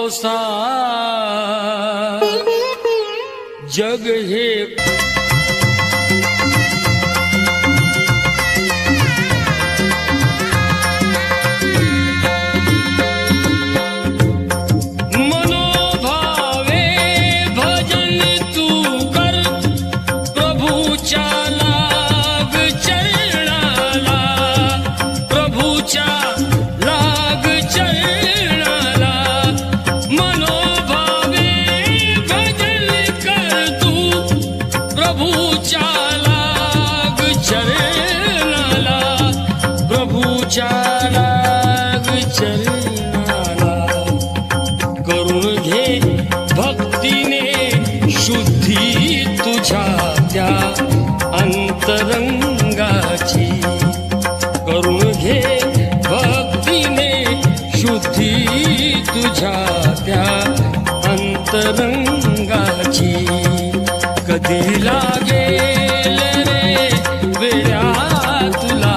भरोसा जग हे करून घे भक्तीने शुद्धी तुझ्या त्या अंतरंगाची करून घे भक्तीने शुद्धी तुझ्या त्या अंतरंगाची कधी लागेल रे वेळा तुला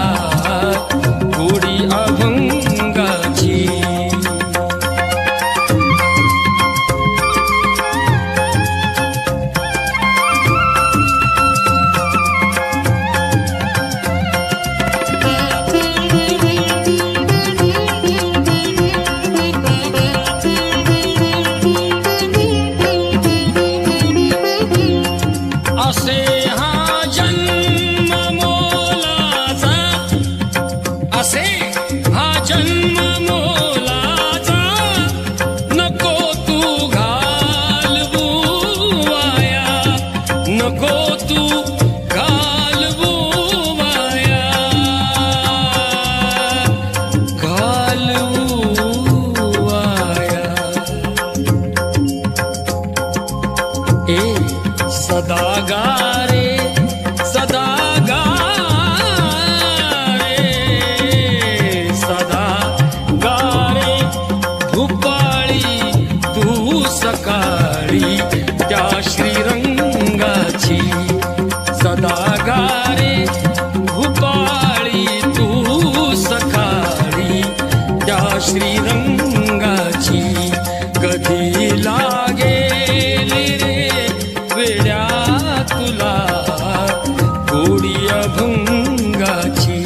गोडी अभंगाची सदा गारे सदा गारे सदा गारे भूपाळी तू सकाळी त्या श्रीरंगाची सदा गारे भूपाळी तू सकाळी त्या श्रीरंगाची कधी लागेल रे वेड्या तुला गोडी अभंगाची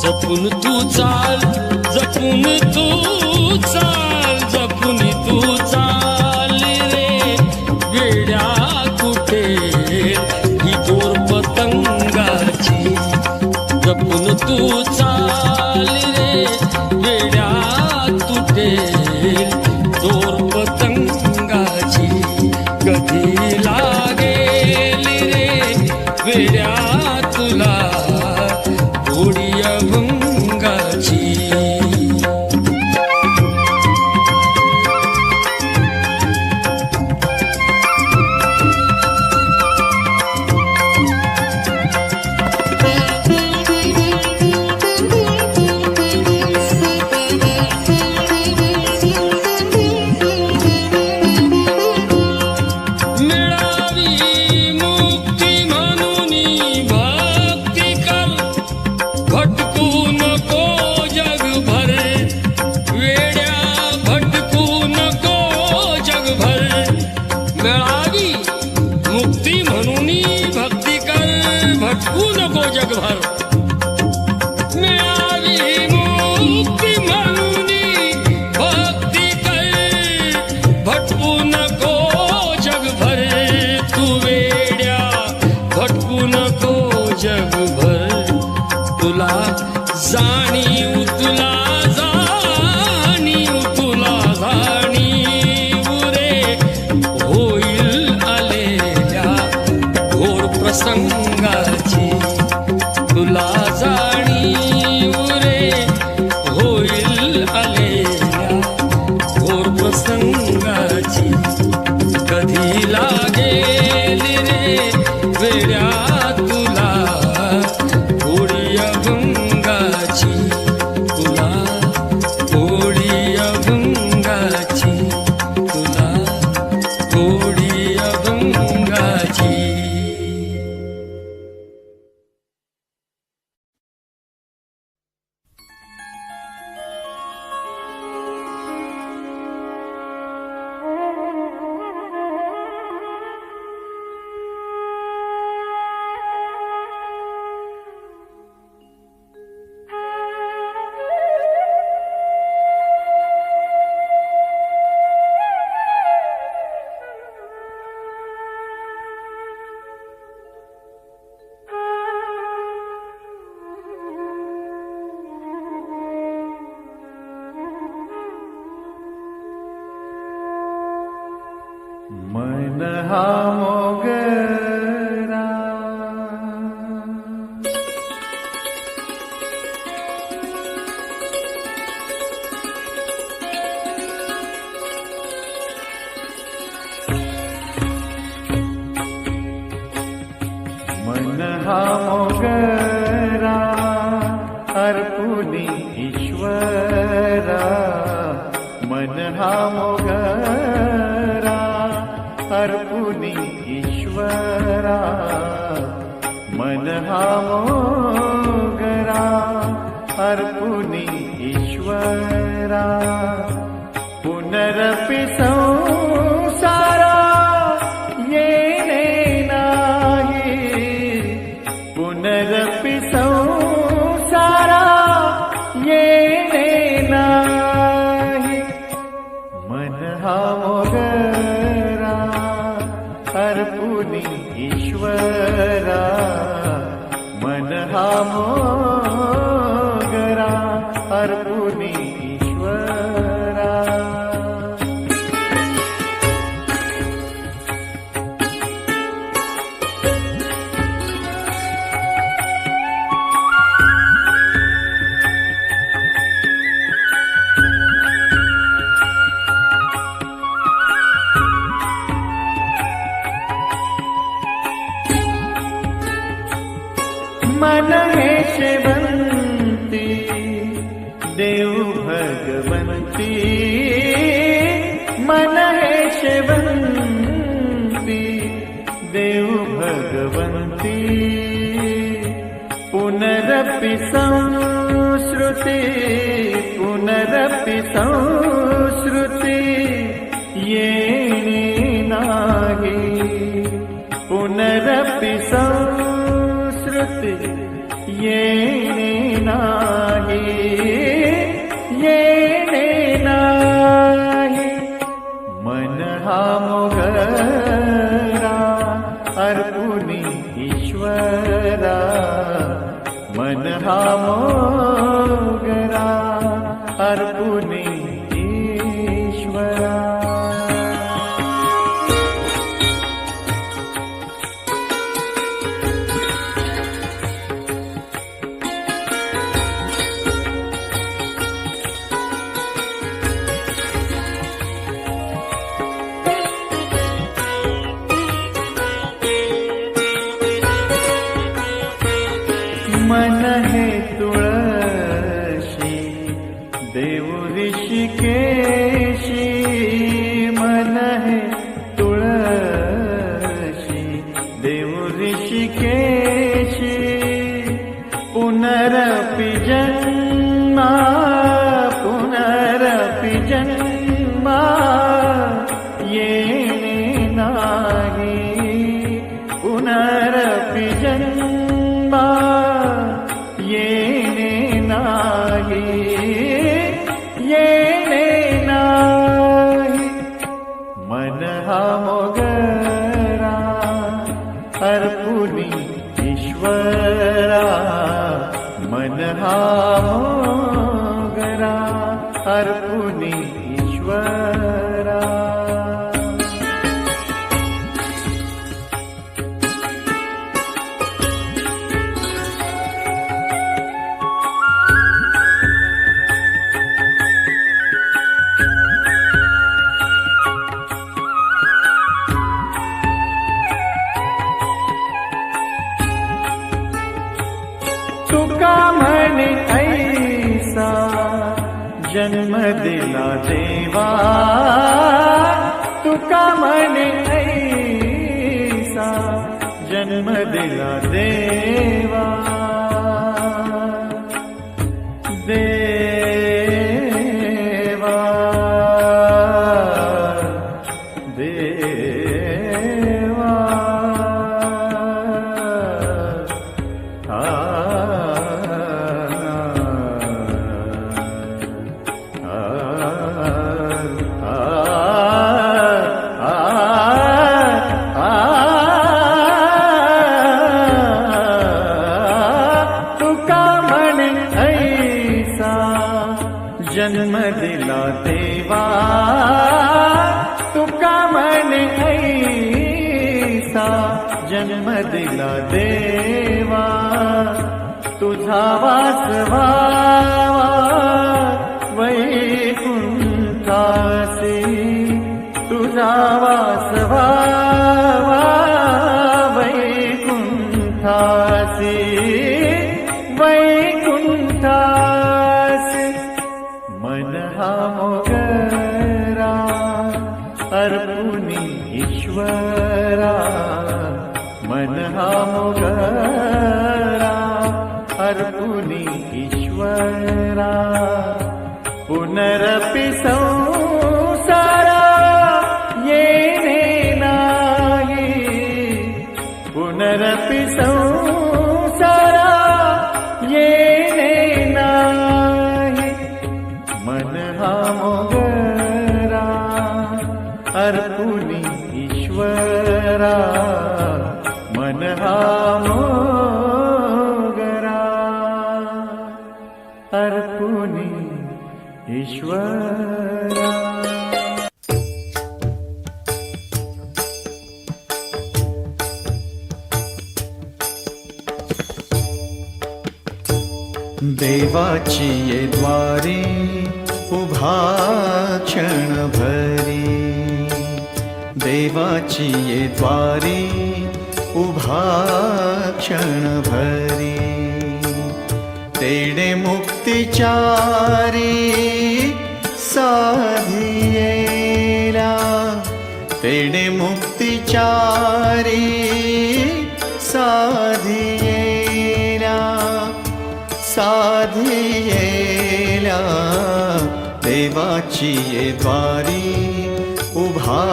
जपून तू चाल जपून तू चाल जपून तू चाल रे वेड्या कुठे ही दोर पतंगाची जपून तू चाल रे वेड्या तुटे दोर पतंगाची कधी लागेल रे वेड्या तुला गोडी अभंगाची मिळा जाणीव तुला जाणीव तुला जाणीव रे होईल आलेल्या घोर प्रसंगाची तुला जाणीव रे होईल आलेल्या घोर प्रसंगाची कधी लागेल रे वेड्या तुला होळी अभंगाची तुला होळी अभंगाची तुला होळी अभंगाची. मन हा मोगरा मन हा मोगरा अर्पुनी ईश्वरा मन हा मोगरा अर्पुनी ईश्वरा मन हा मोगरा अर्पुनी ईश्वरा पुनरपि संसारा येणे नाही पुनरपि संसारा येणे नाही मन हा मोगरा अर्पुनी ईश्वरा मन हा मोगरा अर्पुनी ईश्वरा. मन हे शेवंती देव भगवंती मन हे शेवंती देव भगवंती पुनरपि संस्कृती पुनरपि संस्कृती येणे नाही पुनरपि संस्कृती येणे नाही येणे नाही मन हा मोगरा अर्पुनी ईश्वरा मन हा मोगरा अर्पुनी ईश्वरा. मन हे तुळशी देव ऋषिकेशी मन हे तुळशी देव ऋषिकेशी पुनरपि जन्मा पुनरपि जन्मा येणे नाही पुनरपि जन्मा येणे नाही येणे नाही मन हा मोगरा अर्पुनी ईश्वरा मन हा मोगरा अर्पुनी ईश्वरा. तुका म्हणे ऐसा जन्म दिला देवा. तुका म्हणे ऐसा जन्म दिला देवा. देवा देवा जन्म दिला देवा. तुका म्हणे ऐसा जन्म दिला देवा. तुझा वास व्हावा वैकुंठासी. तुझा वास व्हावा वैकुंठासी. वैकुंठासी मन हा मोगरा अर्पुनी ईश्वरा. मन हा मोगरा अर्पुनी ईश्वरा. पुनरपि संसारा येणे नाही. पुनरपि संसारा येणे नाही. मन हा मोगरा अर्पुनी ईश्वरा. मन हा मोगरा अर्पुनी ईश्वरा. देवाची ये द्वारी उभा क्षण भरी. देवाची ये द्वारी उभा क्षण भरी. तेणे मुक्तिचारी साधियेला. तेणे मुक्तिचारी साधियेला. साधियेला देवाची ये द्वारी उभा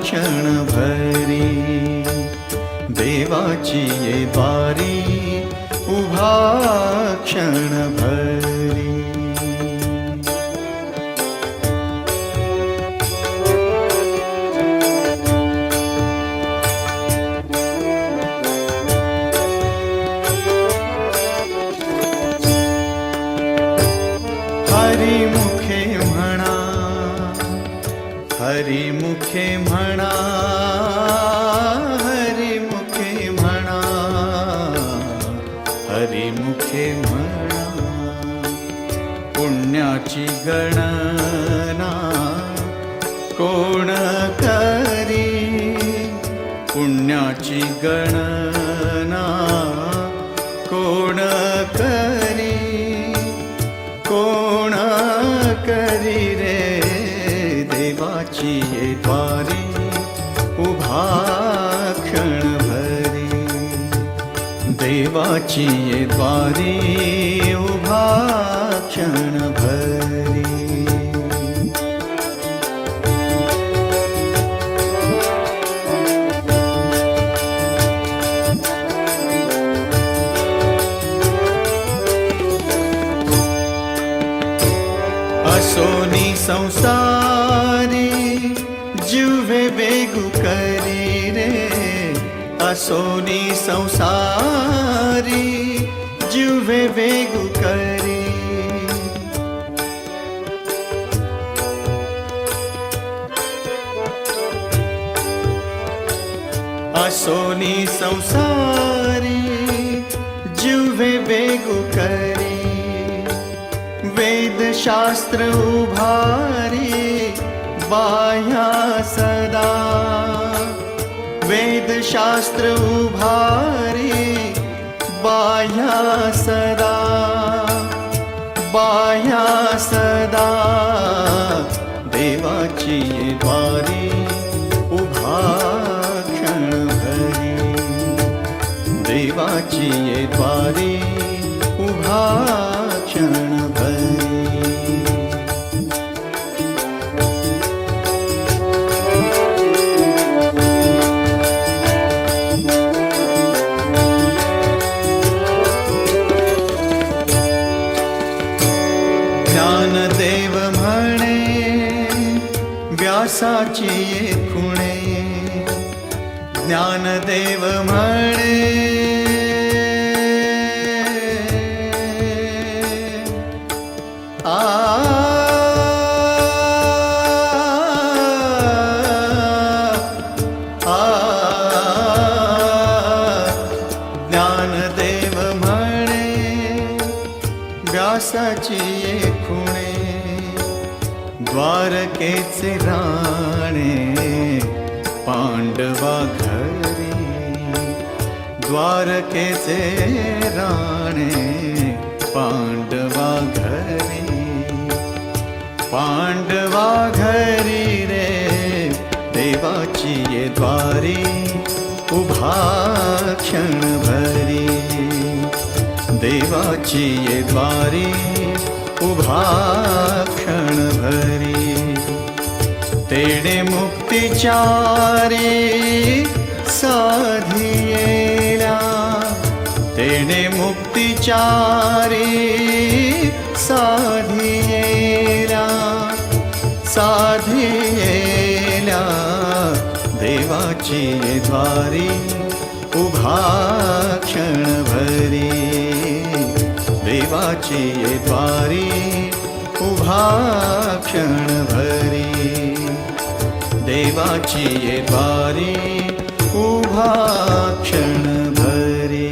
क्षण भरी. देवाची ये द्वारी उभा क्षण भरी. हरी मुखे म्हणा. हरी मुखे म्हणा. हरी मुखे म्हणा. हरी मुखे म्हणा. पुण्याची गणना कोण करी. पुण्याची गणना कोण करी. कोण करी रे. देवाची ये द्वारी उभा क्षण भरी. देवाची ये द्वारी उभा क्षण भरी. असोनी संसारी जुवे बेगु करी रे. असोनी संसारी जुवे वेगु करी असोनी संसारी जुवे वेगु करी वेद शास्त्र उभारी बाह्या सदा वेद शास्त्र उभारी बाह्या सदा बाह्या सदा देवाची द्वारी उभा देवाची द्वारी उभा क्षण भरी ज्ञानदेव म्हणे व्यासाची खुणे ज्ञानदेव म्हणे ज्ञानदेव म्हणे व्यासाची खुणे द्वारकेचे राणे पांडवा घरी द्वारकेचे राणे पांडवा घरी पांडवा घरी रे देवाची द्वारी उभा क्षण भरी देवाची द्वारी उभा क्षण भरी तेणे मुक्तिचारी साधियेला तेणे मुक्तिचारी साधियेला साधियेला देवाची द्वारी उभा क्षण भरी देवाची द्वारी उभा क्षण भरी देवाची द्वारी उभा क्षण भरी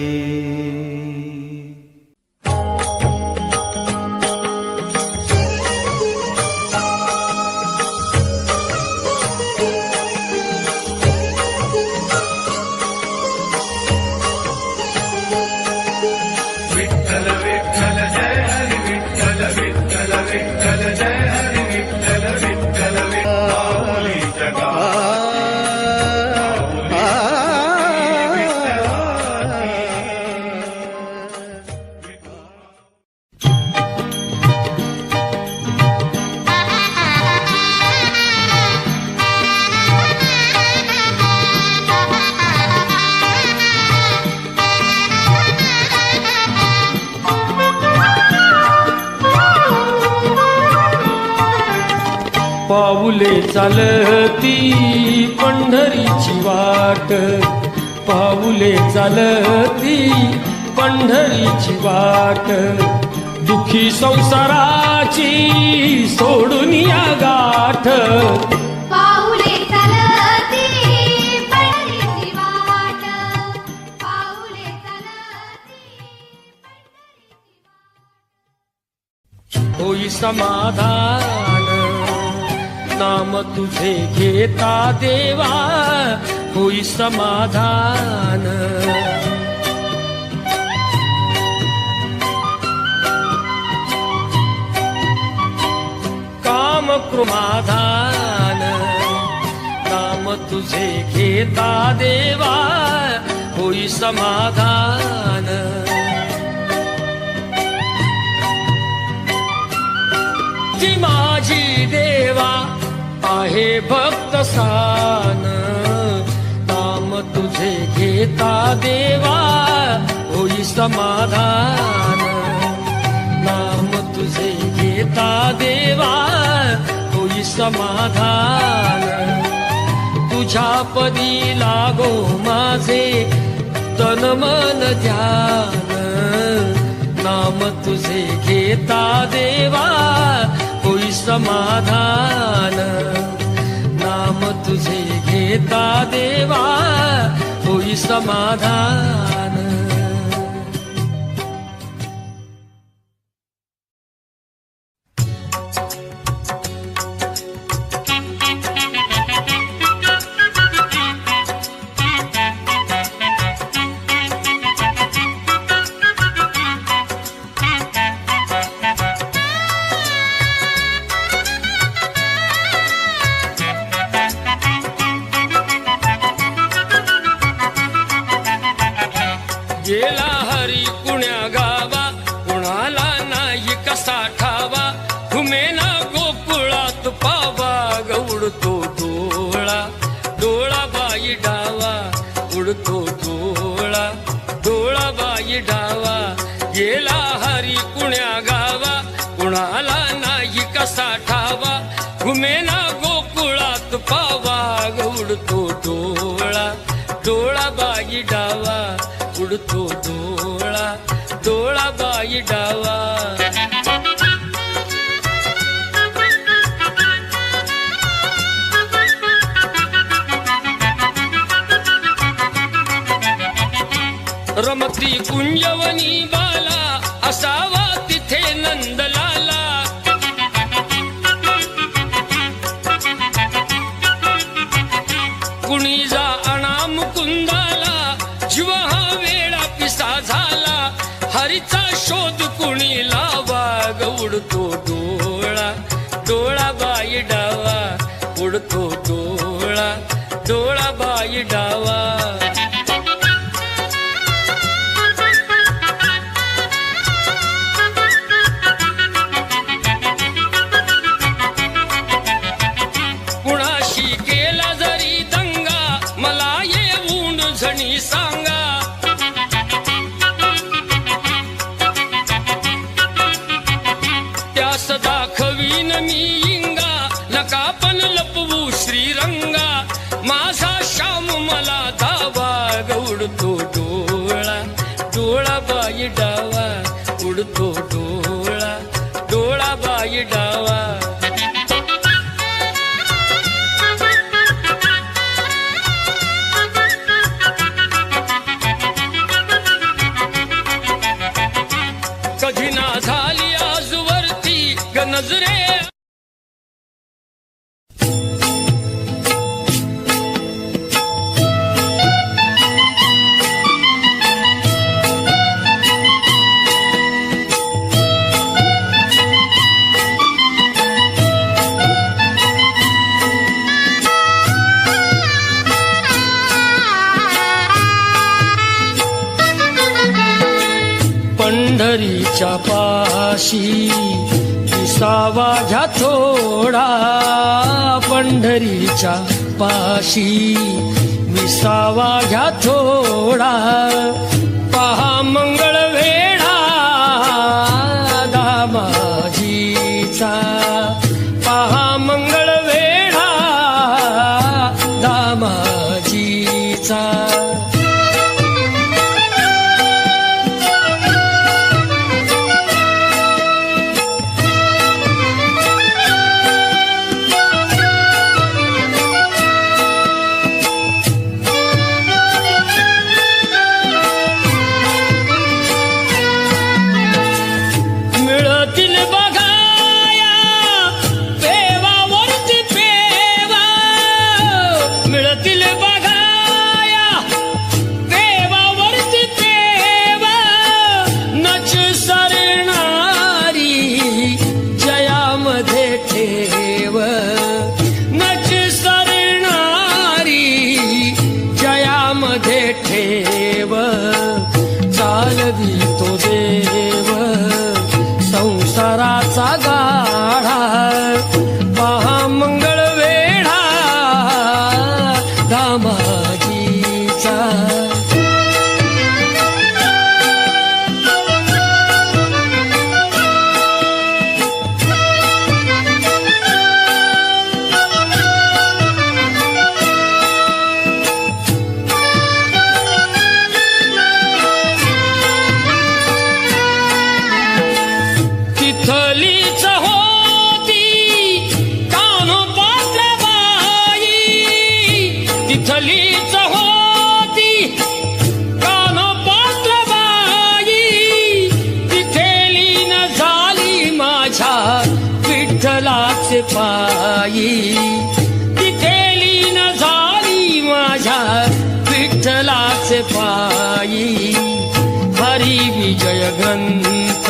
पाऊले चालती पंढरीची वाट पाऊले चालती पंढरीची वाट दुखी संसाराची सोडून या गाठ पाऊले चालती पंढरीची वाट पाऊले चालती होई समाधान नाम तुझे घेता देवा होई समाधान काम कृमाधान नाम तुझे घेता देवा होई समाधान जी माझी देवा आहे भक्त सान नाम तुझे घेता देवा होई समाधान नाम तुझे घेता देवा होई समाधान तुझ्या पदी लागो माझे तन मन ध्यान नाम तुझे घेता देवा होई समाधान, नाम तुझे घेता देवा होई समाधान. गेला हरी कुण्या गावा, कुणाला नाही कसा ठावा, घुमेना गोकुळात पावा, उडतो डोळा, डोळा बाई डावा, उडतो डोळा, डोळा बाई डावा. गेला हरी कुण्या गावा, कुणाला नाही कसा ठावा, घुमेना गोकुळात पावा, उडतो डोळा, डोळा बाई डावा, उडतो डोळा, डोळा बाई डावा. रमती कुंजवनी बाला, असावा तिथे नंदलाला, कुणी जा आणा मुकुंदाला, जीव हा वेळा पिसा झाला, हरीचा शोध कुणी लावा, उडतो डोळा, डोळा बाई डावा, उडतो डोळा, डोळा बाई डावा. कुणाशी केला जरी दंगा, मला येऊन झणी सांगा, त्यास दाखवीन मी इंगा, नका पण लपवू श्रीरंगा, माझा श्याम मला दावा, उडतो डोळा, डोळा बाई डावा, उडतो डोळा, डोळा बाई डावा. कधी ना झाली आजवरती ग नजरे, पंढरीच्या पाशी विसावा घ्या थोडा, पंढरीच्या पाशी विसावा घ्या थोडा, पहा मंगळ वेढा दामाजीचा, पहा मंगळ वेढा दामाजीचा. ठेव चालवी तो देव संसाराचा गाढा महामंगळ वेढा दामाजीचा तिथलीच होती कानोपातल्या बाई, तिथलीच होती कानोपातल्या बाई, तिथे लीन झाली माझ्या विठ्ठलाचे पायी, तिथे लीन झाली माझ्या विठ्ठलाचे पायी. हरी विजय ग्रंथ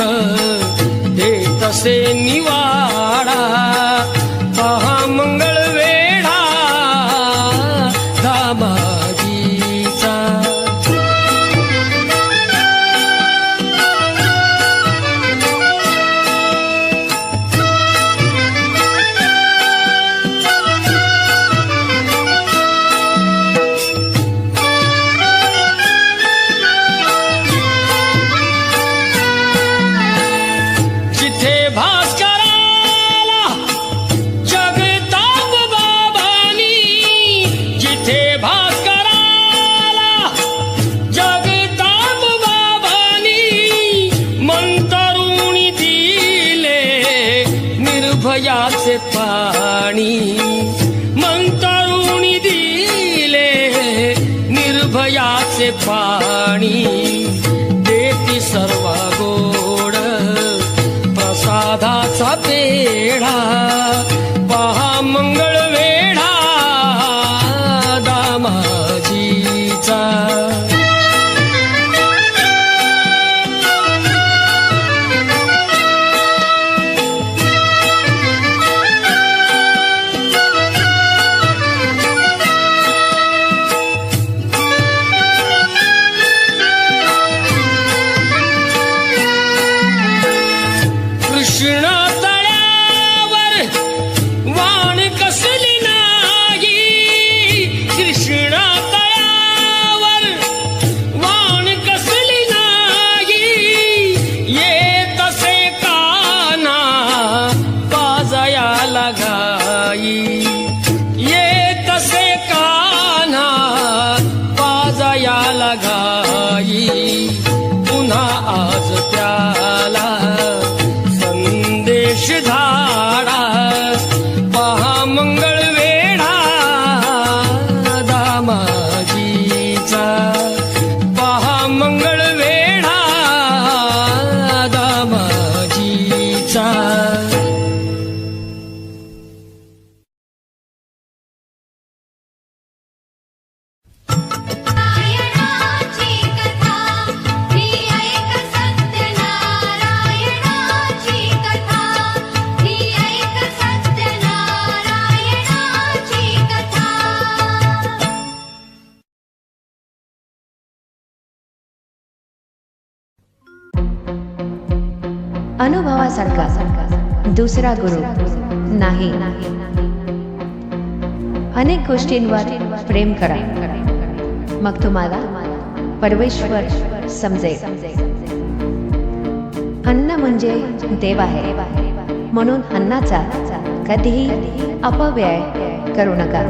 हे तसे निवाडा, पहा मंगळ वेढा दामाजीचा. निर्भयाचे पाणी मंतरुणी दिले, निर्भयाचे पाणी. देती सर्व गोड प्रसादाचा पेढा, पहा मंगळ वेढा दामाजीचा. कृष्ण तळ्यावर वाण कसली नाही, कृष्ण तळ्यावर वाण कसली नाही, येत असे काना पाजयाला गाई, येत असे काना पाजयाला गाई. पुन्हा आज त्याला संदेश धाडा, पहा मंगळ वेढा दामाजीचा, पहा मंगळ वेढा दामाजीचा. नारायणाची कथा ही ऐक सत्यनारायणाची कथा, ही ऐक सत्यनारायणाची कथा. अनुभवासारखा दुसरा गुरु नाही. अनेक गोष्टींवर प्रेम करा, मग तुम्हाला परमेश्वर समजेल. अन्न म्हणजे देव आहे, म्हणून अन्नाचा कधीही अपव्यय करू नका.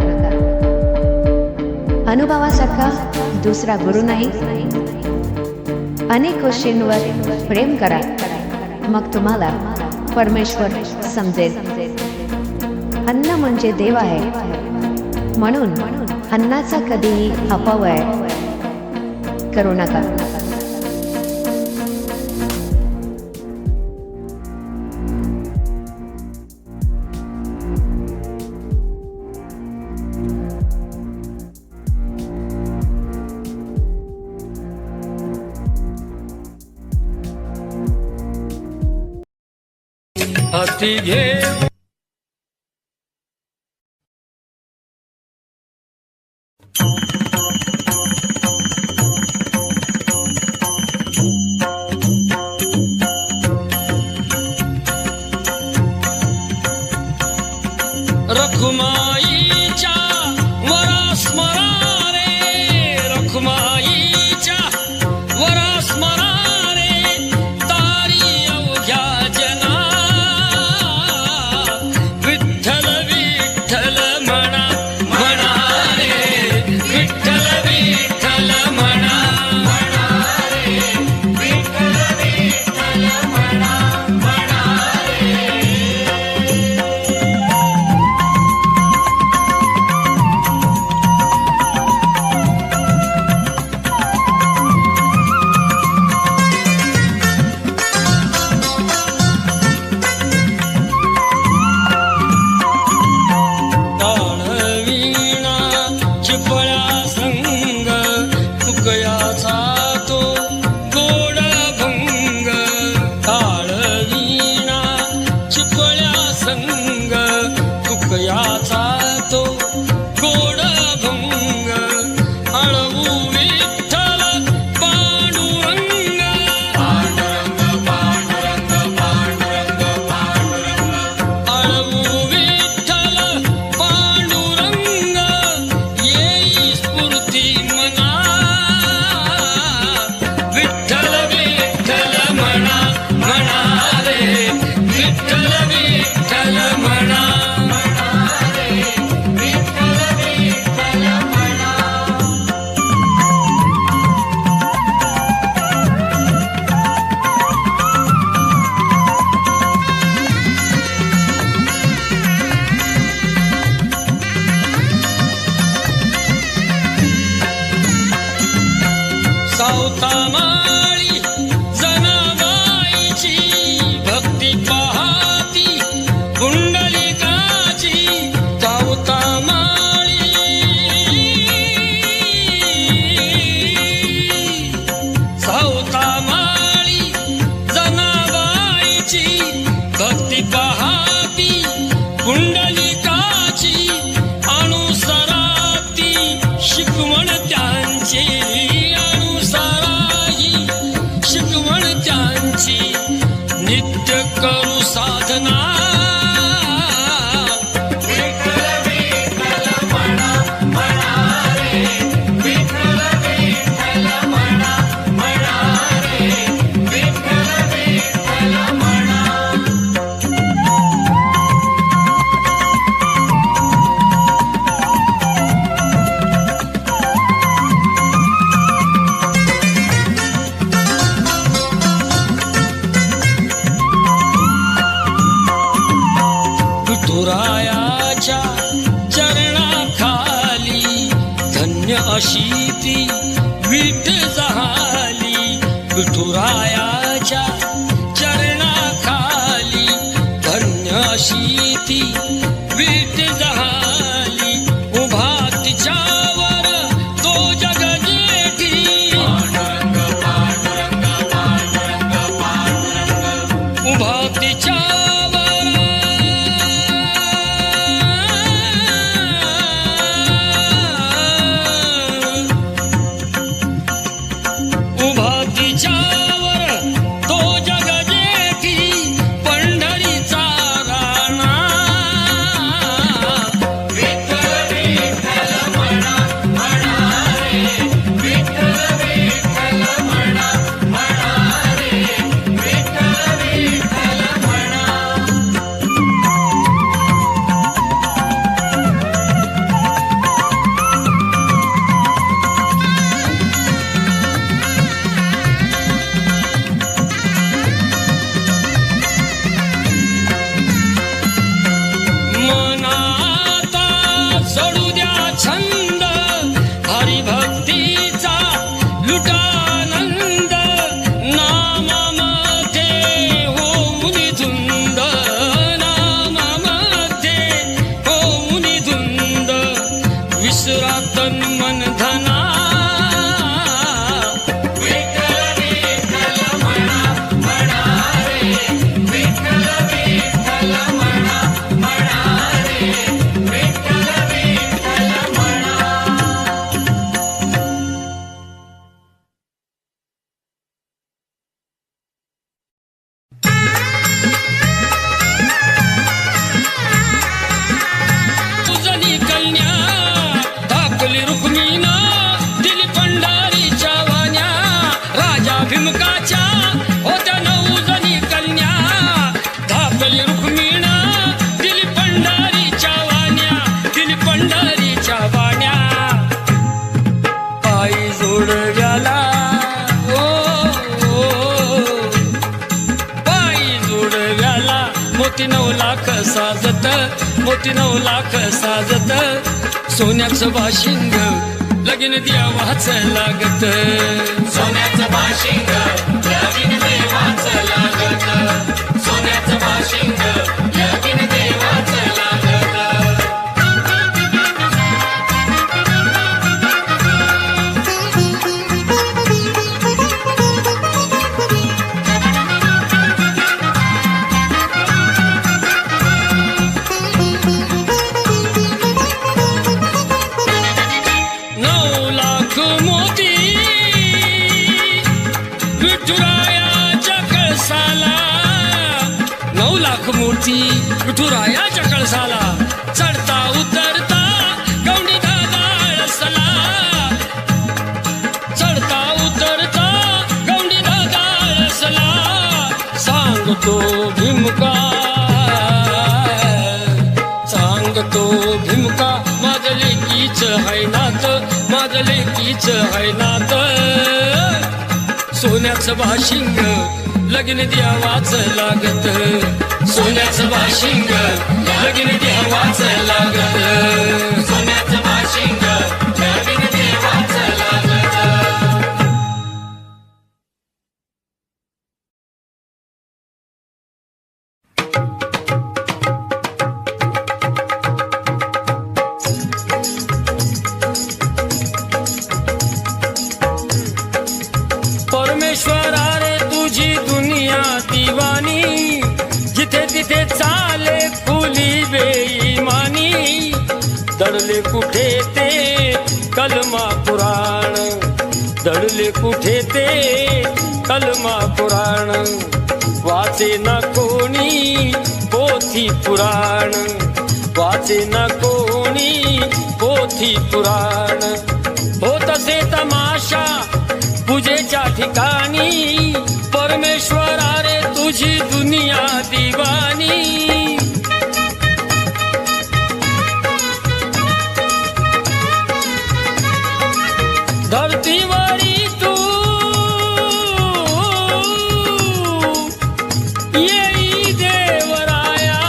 अनुभवासारखा दुसरा गुरु नाही. अनेक गोष्टींवर प्रेम करा, मग तुम्हाला परमेश्वर समजेल. अन्न म्हणजे देव आहे, म्हणून अन्नाचा कधीही अपव्यय करू नका. हाती घे रखुमाईच्या वरा स्मरा रे, रखुमाईच्या वरा स्मरा रे, तारी अवघ्या जना विठ्ठल विठ्ठल म्हणा म्हणा रे, विठ्ठल विठ्ठल म्हणा म्हणा रे, विठ्ठल विठ्ठल म्हणा म्हणा पहाती पहाती पुंडलिकाची अनुसराती शिकवण त्यांची अनुसराही शिकवण त्यांची नित्य करू साधना विठुरायाच्या चरणाखाली धन्य अशी ती विठ झाली विठुरायाच्या चरणाखाली धन्य अशी ती विठ झाली उभा तिच्यावर तो जग जेठी उभा तिच्यावर तो जग जेठी पंढरीचा राणा मनाता सोडू द्या छंद हरिभक्तीचा लुटानंद नामामध्ये हो मुनी धुंद नामामध्ये हो मुनी धुंद विसरा तन मन धना उजनी कन्या धाकली रुक्मिणा दिली पंढरीच्या वाण्या राजा भीमकाच्या होत्या नऊ जणी कन्या धाकली रुक्मिणा दिली पंढरीच्या वाण्या दिली पंढरीच्या वाण्या पायी जोडव्याला पायी जोडव्याला मोती 9 लाख साजत मोती 9 लाख साजत सोन्याचं बाशिंग लगीन देवाचं लागत सोन्याचं बाशिंग लगीन देवाचं लागत सोन्याचं बाशिंग लगीन देवाचं लागत विठुरायाच्या कळसाला 9 लाख मोती विठुरायाच्या कळसाला चढता उतरता गौंडी दादाळसला चढता उतरता गौंडी दादाळसला सांगतो भीमका माझं लेकीच है नात माझं लेकीच है नात सोन्याचं बाशिंग लगीन द्यावाचं लागत सोन्याचं बाशिंग लगीन द्यावाचं लागत सोन्याचं बाशिंग लगीन देवाचं लागत परमेश्वरा रे तुझी दुनिया दिवानी जिथे तिथे कुठे ते कलमा पुराण वाचे न कोणी पोथी पुराण वाचे न कोणी पोथी पुराण होत असे तमाशा पूजेच्या ठिकाणी परमेश्वरा रे तुझी दुनिया दिवानी धरतीवरी तू येई देवराया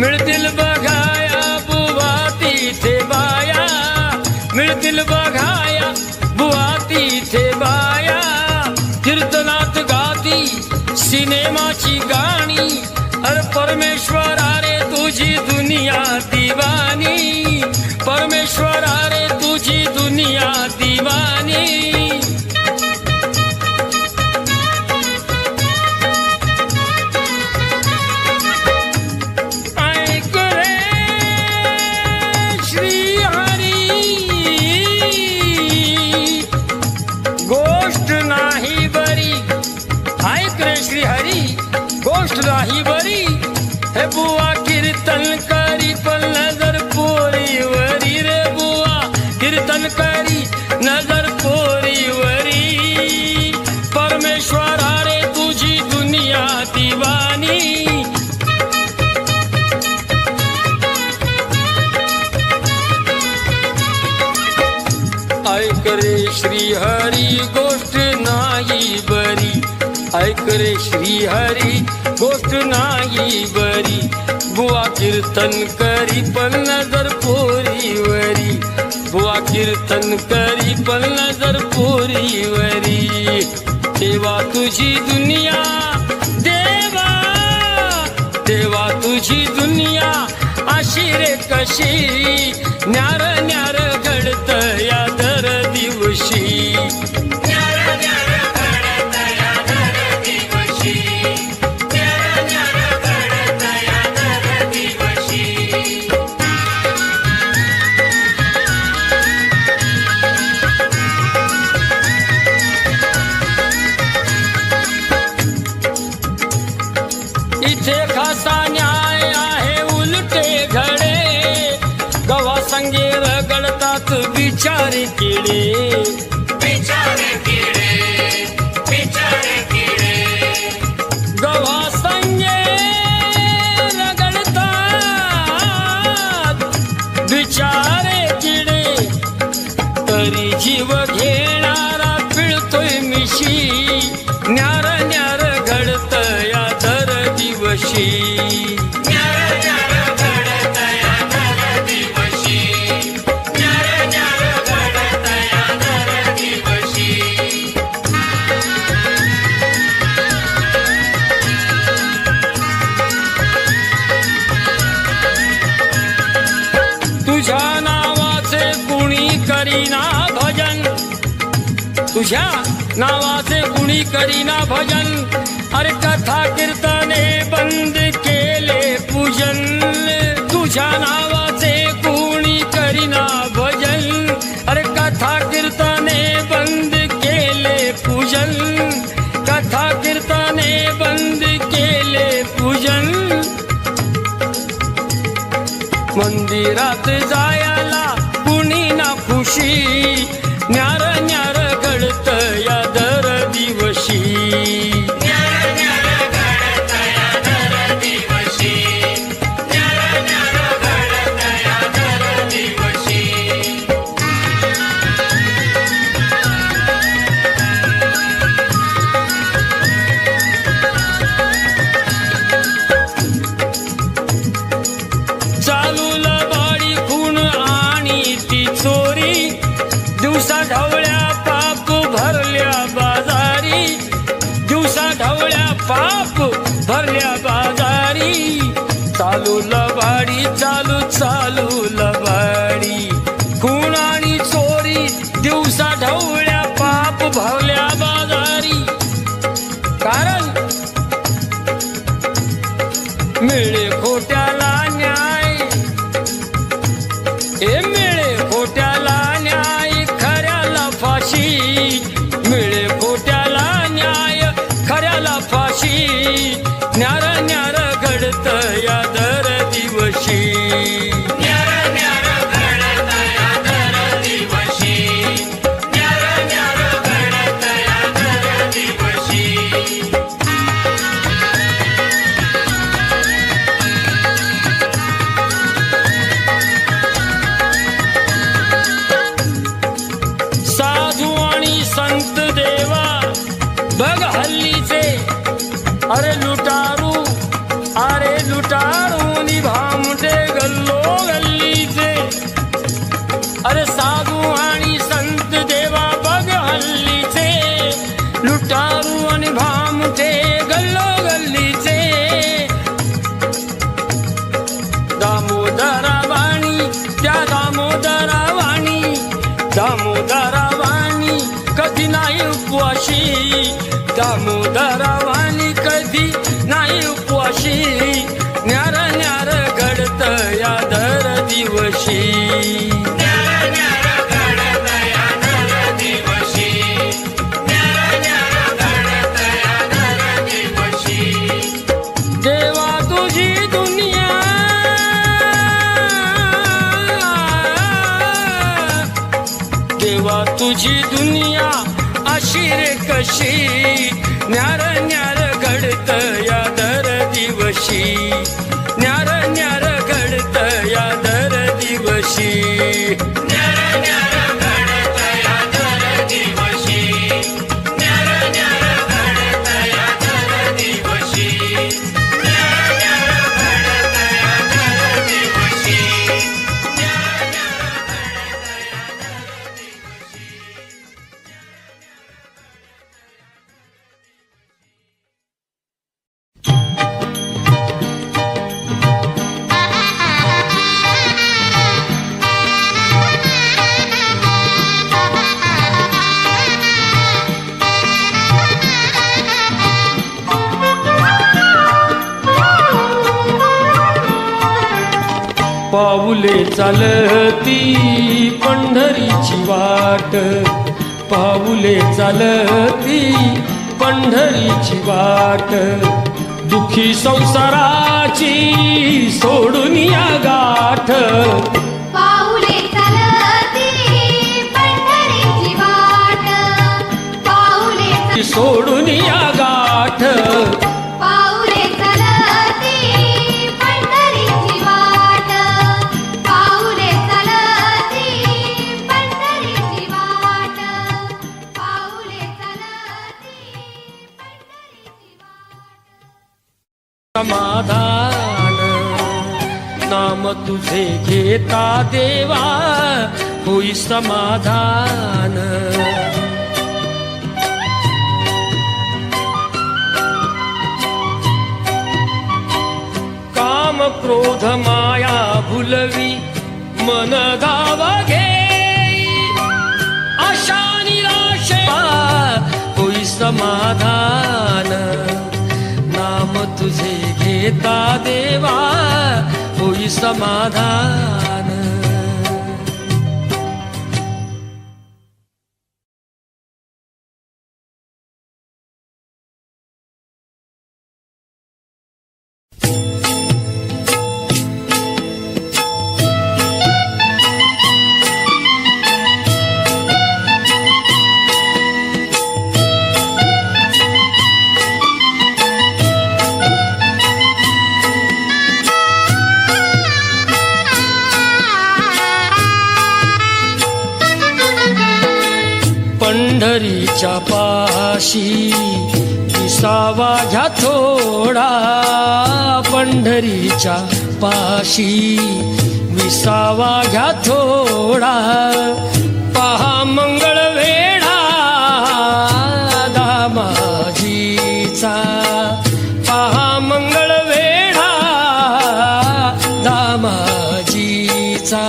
मिळतील बघाया बुवा तिथे बाया मिळतील बघाया बुवा तिथे बाया कीर्तनात गाती सिनेमाची गाणी अरे परमेश्वरा रे तुझी दुनिया दिवानी परमेश्वरा रे तुझी दुनिया दिवानी ऐक रे श्री हरी गोष्ट नाही बरी ऐक रे श्री हरी गोष्ट नाही बरी हे बुवा कीर्तन करी पण नजर पोरीवरी रे बुवा कीर्तन करी नजर पोरीवरी परमेश्वरा रे तुझी दुनिया दिवानी ऐक रे श्री हरी गोष्ट नाही बरी ऐक रे श्री हरी गोष्ट नाही बरी बुवा कीर्तन करी पण नजर पोरीवरी बुवा कीर्तन करी पण नजर पोरीवरी देवा तुझी दुनिया देवा देवा तुझी दुनिया अशी रे कशी न्यार न्यार घडत या दर दिवशी इथे खासा न्याय आहे उलटे घडे गवा संगे रगडतात बिचारे किडे गवा संगे रगडतात बिचारे किडे तरी जीव घेणारा पिळतोय मिशी न्यार न्यार घडत या दर दिवशी तुझ्या नावाचे कुणी करीना भजन तुझ्या नावाचे कुणी करीना भजन अरे कथा कीर्तने बंद केले पूजन तुझ्या नावाचे कुणी करीना भजन अरे कथा कीर्तने बंद केले पूजन कथा कीर्तने बंद केले पूजन मंदिरात जायला कुणी ना खुशी न्यार न्यार घडत या दर दिवशी चालू लबाडी खून आणि ती चोरी दिवसा ढवळ्या पाप भरल्या बाजारी दिवसा ढवळ्या पाप भरल्या बाजारी चालू लबाडी चालू चालू लबाडी खून आणि चोरी दिवसा ढवळ्या पाप भरल्या बाजारी कारण मिळे खोट्याला न्याय हे मिळे खोट्याला उपवाशी न्यार न्यार घडत या दर दिवशी न्यार न्यार घडत या दर दिवशी न्यार न्यार घडत या दर दिवशी साधू आणि संत देवा बघ हल्लीचे अरे लुटारू निभामटे गल्लो गल्लीचे अरे साधू आणि संत देवा बघ हल्लीचे लुटारू आणि भामटे गल्लो गल्लीचे दामोदरा वाणी त्या दामोदरा वाणी कधी नाही उपवाशी दामोदरा वाणी कधी नाही उपवाशी न्यार न्यार घडत या दर दिवशी न्यार न्यार घडत या दर दिवशी न्यार न्यार घडत या दर दिवशी देवा तुझी दुनिया देवा तुझी दुनिया अशी रे कशी न्यार न्यार घडत या दर दिवशी न्यार न्यार घडत या दर दिवशी न्यार न्यार घडत या दर दिवशी न्यार न्यार घडत या दर दिवशी न्यार न्यार घडत या दर दिवशी न्यार न्यार घडत या दर दिवशी पाऊले चालती पंढरीची वाट पाऊले चालती पंढरीची वाट दुखी संसाराची सोडून या गाठ पाऊले चालती पंढरीची वाट पाऊले सोडून या गाठ पाऊले चालती पंढरीची वाट पाऊले चालती पंढरीची वाट पाऊले चालती पंढरीची वाट समाधान नाम तुझे घेता देवा होई समाधान काम क्रोध माया भुलवी मन धावा घेई आशा निराशे होई समाधान नाम तुझे घेता देवा होई समाधान पंढरीच्या पाशी विसावा घ्या थोडा पंढरीच्या पाशी विसावा घ्या थोडा पहा मंगळ वेढा दामाजीचा पहा मंगळ वेढा दामाजीचा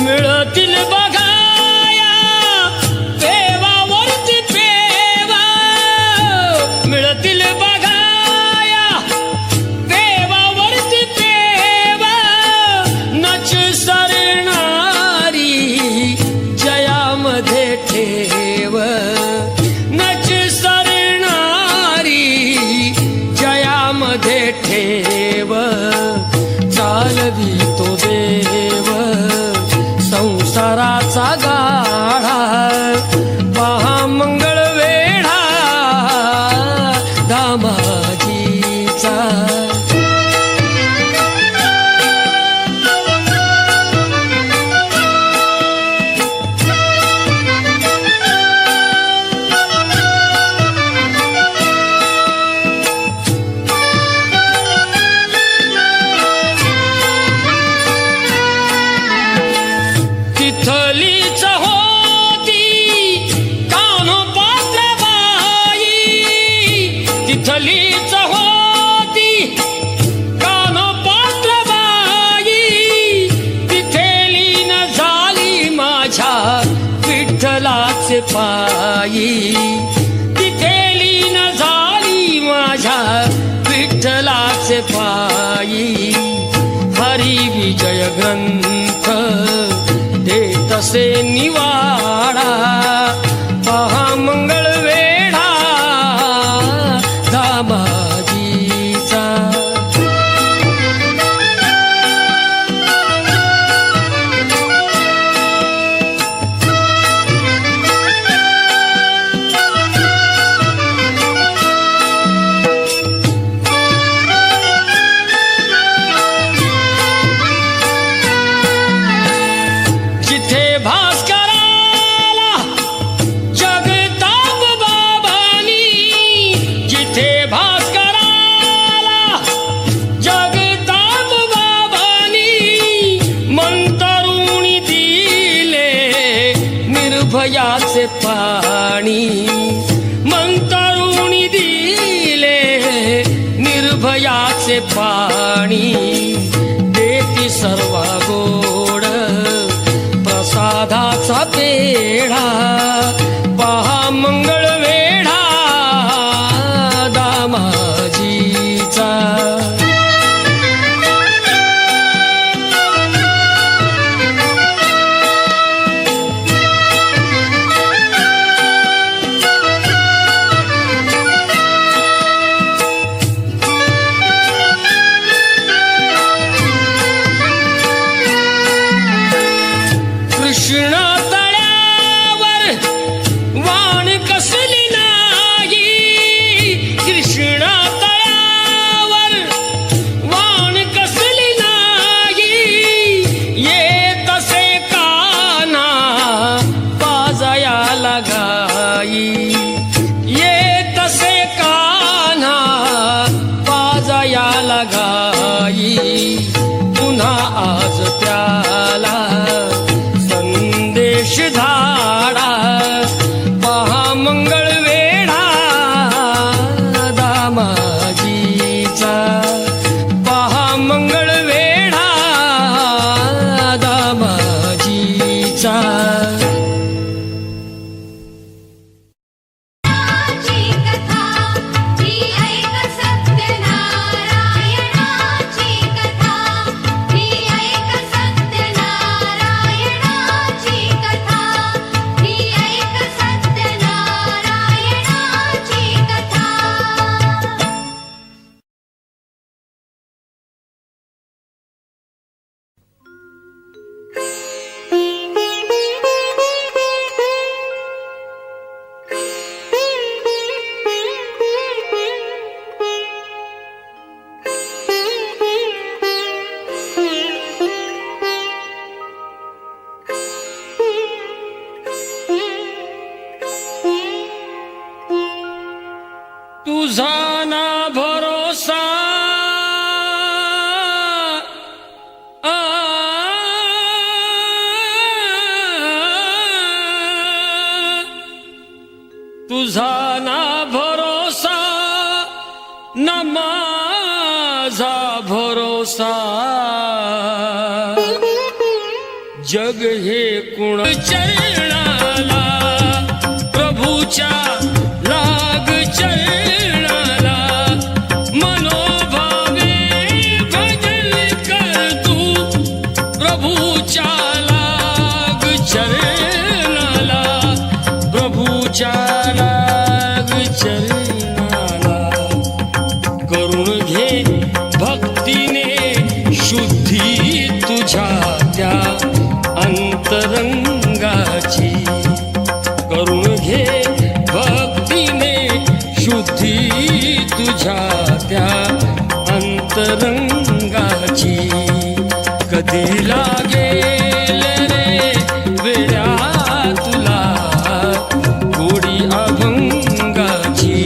मिळतील बघाया विठ्ठलीच होती कानपात्र बाई, तिथे लीन झाली माझ्या विठ्ठलाचे पायी, तिथे लीन झाली माझ्या विठ्ठलाचे पायी. हरी विजय ग्रंथ देतसे निवाडा, पहा मंगळ वेढा दामाजीचा. जिथे भास्कराला जगताप बाबांनी, जिथे भास्कराला जगताप बाबांनी मंतरुणी दिले निर्भयाचे पाणी, मंतरुणी दिले निर्भयाचे पाणी. देती सर्व गोड प्रसादाचा पेढा, पहा मंगळ वेढा दामाजीचा. कृष्ण तळ्यावर वाण कसली नाही, कृष्ण तळ्यावर वाण कसली नाही. येत असे काना पाजयाला गाई, येत असे काना पाजयाला गाई. पुन्हा आज त्याला संदेश धाडा, पहा मंगळ वेढा दामाजीचा, पहा मंगळ वेढा दामाजीचा. ची कथा ही ऐक सत्यनारायणाची कथा, ही ऐक सत्यनारायणाची कथा, ही ऐक सत्यनारायणाची कथा. तुझा ना भरोसा तुझा ना भरोसा न माझा भरोसा. जग हे कुण चरणाला, प्रभूच्या लाग चरणाला. मनोभावे भजन कर तू, प्रभूच्या लाग चरणाला, प्रभूच्या लाग चरणाला. करून घे भक्तीने शुद्धी तुझ्या त्या अंतरंगाची, करून घे भक्तीने शुद्धी तुझ्या त्या अंतरंगाची. कधी लागेल रे वेड्या तुला गोडी अभंगाची.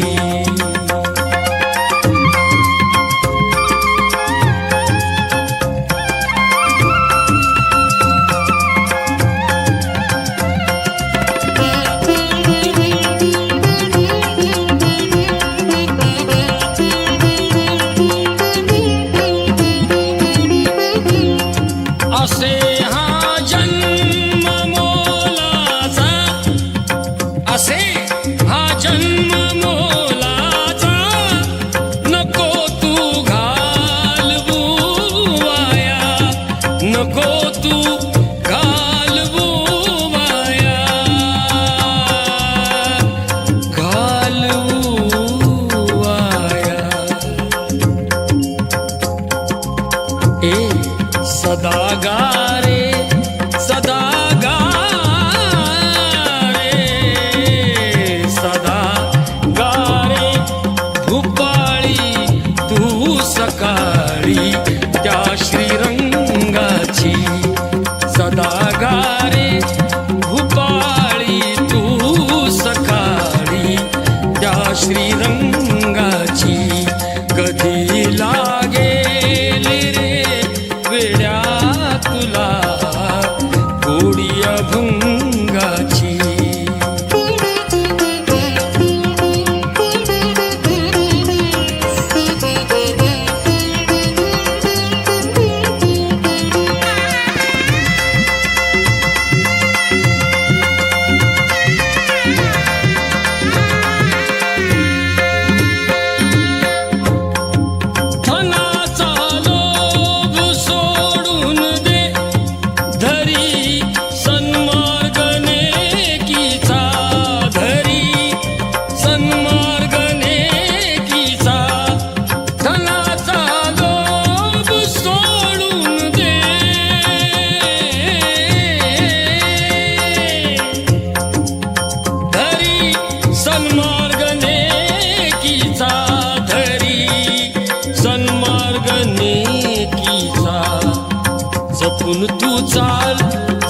जपून तू चाल,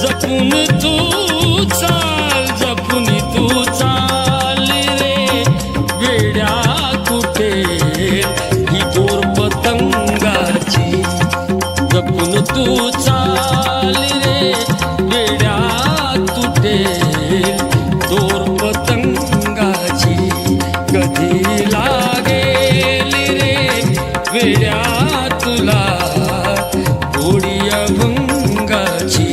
जपून तू चाल, जपून तू चाल रे वेड्या कुठे ही दोर पतंगाची, जपून तू चाल रे वेड्या तुटे दोर पतंगाची, कधी लागेल रे वेड्या तुला गोडी अभंगाची.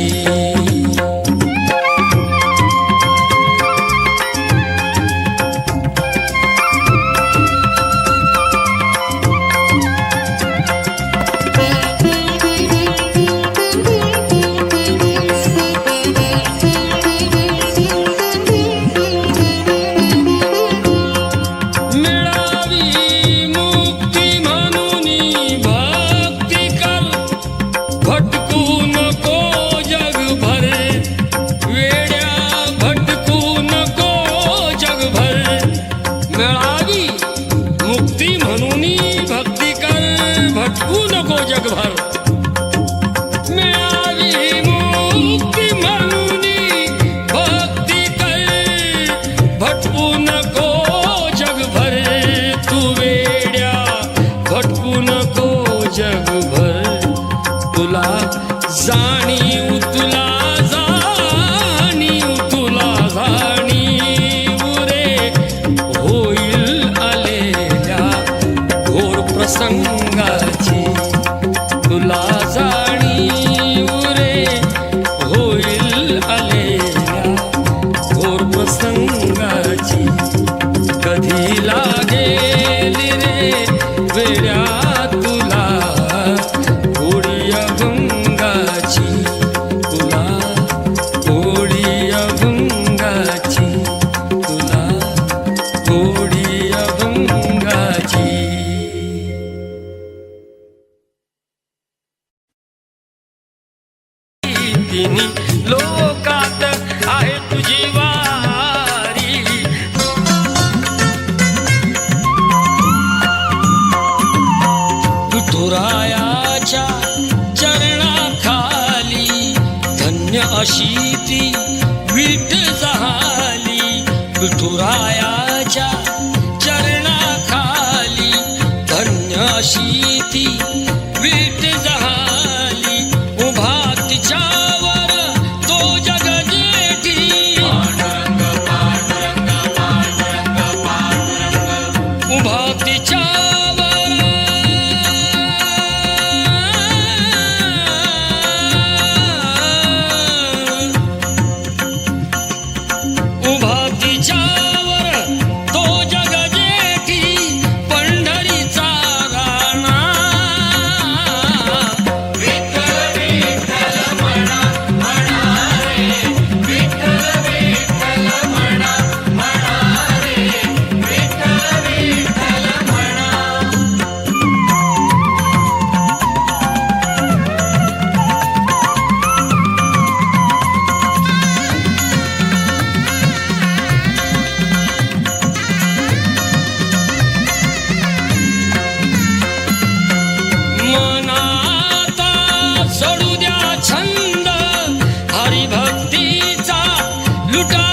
भटकू नको जगभर, मिळावी मुक्ती म्हणून भक्ती कर, भटकू नको जगभर, तू वेड्या भटकू नको जगभर, तुला जाणीव, तुला जाणीव, तुला जाणीव रे होईल आलेल्या घोर प्रसंगाची, तुला जाणीव रे होईल आलेल्या घोर प्रसंगाची, कधी लागेल रे वेड्या तुला गोडी अभंगाची, तुला गोडी अभंगाची, तुला गोडी अभंगाची. तिन्ही लोकात आहे तुझी वारी, विठुरायाच्या चरणाखाली धन्य अशी ती विठ झाली, विठुरायाच्या चरणाखाली धन्य अशी ती विठ झाली, उभा तिच्यावर तो जग जेठी, उभा तिच्यावर उभा तिच्यावर तो जग जेठी, पंढरीचा राणा, विठ्ठल विठ्ठल म्हणा म्हणा रे, विठ्ठल विठ्ठल म्हणा म्हणा रे, विठ्ठल विठ्ठल म्हणा. मनाता सोडू द्या छंद हरिभक्तीचा, लुटा